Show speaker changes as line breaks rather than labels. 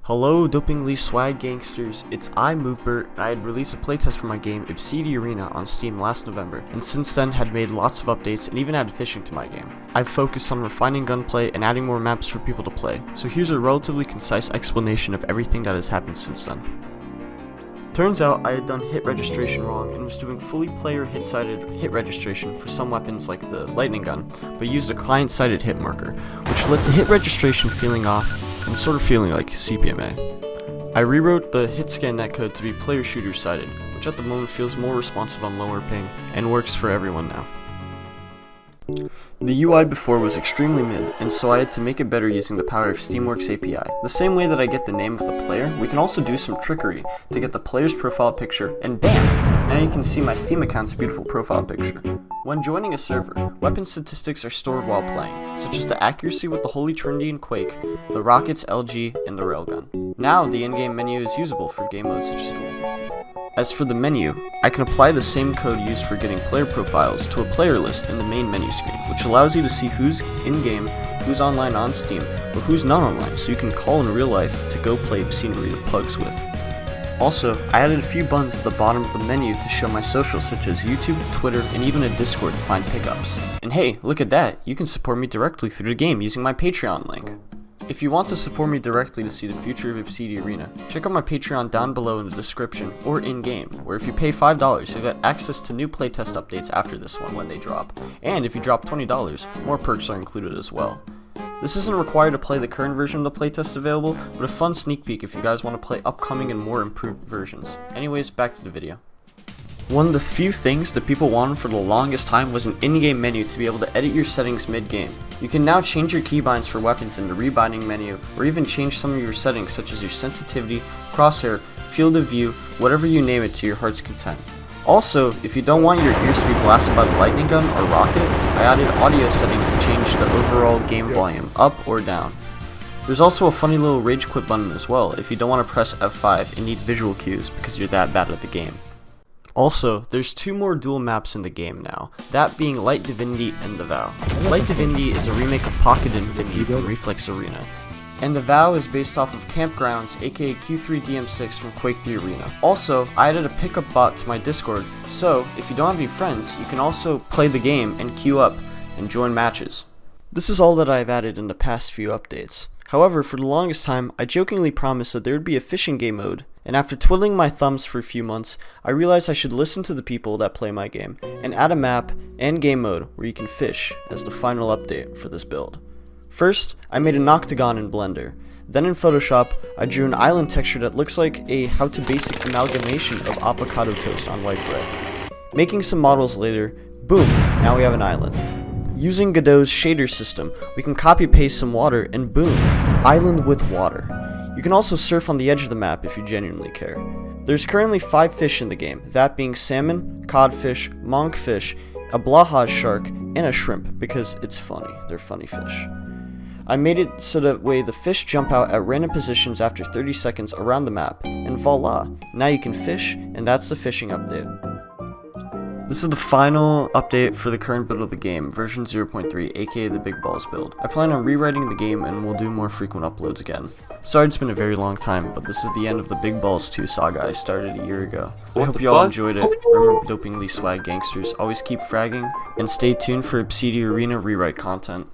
Hello dopingly swag gangsters, it's brrr, and I had released a playtest for my game Ipseity Arena on Steam last November, and since then had made lots of updates and even added fishing to my game. I've focused on refining gunplay and adding more maps for people to play, so here's a relatively concise explanation of everything that has happened since then. Turns out I had done hit registration wrong and was doing fully player hit-sided hit registration for some weapons like the lightning gun, but used a client-sided hit marker, which led to hit registration feeling off and sort of feeling like CPMA. I rewrote the hit scan netcode to be player shooter sided, which at the moment feels more responsive on lower ping and works for everyone now. The UI before was extremely mid, and so I had to make it better using the power of Steamworks API. The same way that I get the name of the player, we can also do some trickery to get the player's profile picture, and BAM! Now you can see my Steam account's beautiful profile picture. When joining a server, weapon statistics are stored while playing, such as the accuracy with the Holy Trinity and Quake, the rockets, LG, and the railgun. Now the in-game menu is usable for game modes such as duel. As for the menu, I can apply the same code used for getting player profiles to a player list in the main menu screen, which allows you to see who's in-game, who's online on Steam, or who's not online, so you can call in real life to go play Ipseity Arena Pugs with. Also, I added a few buttons at the bottom of the menu to show my socials such as YouTube, Twitter, and even a Discord to find pickups. And hey, look at that, you can support me directly through the game using my Patreon link. If you want to support me directly to see the future of Ipseity Arena, check out my Patreon down below in the description or in-game, where if you pay $5, you'll get access to new playtest updates after this one when they drop. And if you drop $20, more perks are included as well. This isn't required to play the current version of the playtest available, but a fun sneak peek if you guys want to play upcoming and more improved versions. Anyways, back to the video. One of the few things that people wanted for the longest time was an in-game menu to be able to edit your settings mid-game. You can now change your keybinds for weapons in the rebinding menu, or even change some of your settings such as your sensitivity, crosshair, field of view, whatever you name it to your heart's content. Also, if you don't want your ears to be blasted by the lightning gun or rocket, I added audio settings to change the overall game volume, up or down. There's also a funny little rage quit button as well if you don't want to press F5 and need visual cues because you're that bad at the game. Also, there's two more dual maps in the game now, that being Light Divinity and The Vow. Light Divinity is a remake of Pocket Divinity from Reflex Arena, and The Vow is based off of Campgrounds, aka Q3DM6 from Quake 3 Arena. Also, I added a pickup bot to my Discord, so if you don't have any friends, you can also play the game and queue up and join matches. This is all that I've added in the past few updates. However, for the longest time, I jokingly promised that there would be a fishing game mode, and after twiddling my thumbs for a few months, I realized I should listen to the people that play my game, and add a map and game mode where you can fish as the final update for this build. First, I made an octagon in Blender. Then in Photoshop, I drew an island texture that looks like a how-to-basic amalgamation of avocado toast on white bread. Making some models later, boom, now we have an island. Using Godot's shader system, we can copy-paste some water and boom, island with water. You can also surf on the edge of the map if you genuinely care. There's currently 5 fish in the game, that being salmon, codfish, monkfish, a blahaj shark, and a shrimp, because it's funny, they're funny fish. I made it so that way the fish jump out at random positions after 30 seconds around the map, and voila, now you can fish, and that's the fishing update. This is the final update for the current build of the game, version 0.3, aka the Big Balls build. I plan on rewriting the game and we'll do more frequent uploads again. Sorry it's been a very long time, but this is the end of the Big Balls 2 saga I started a year ago. I hope you all enjoyed it. Remember dopingly swag gangsters, always keep fragging, and stay tuned for Ipseity Arena rewrite content.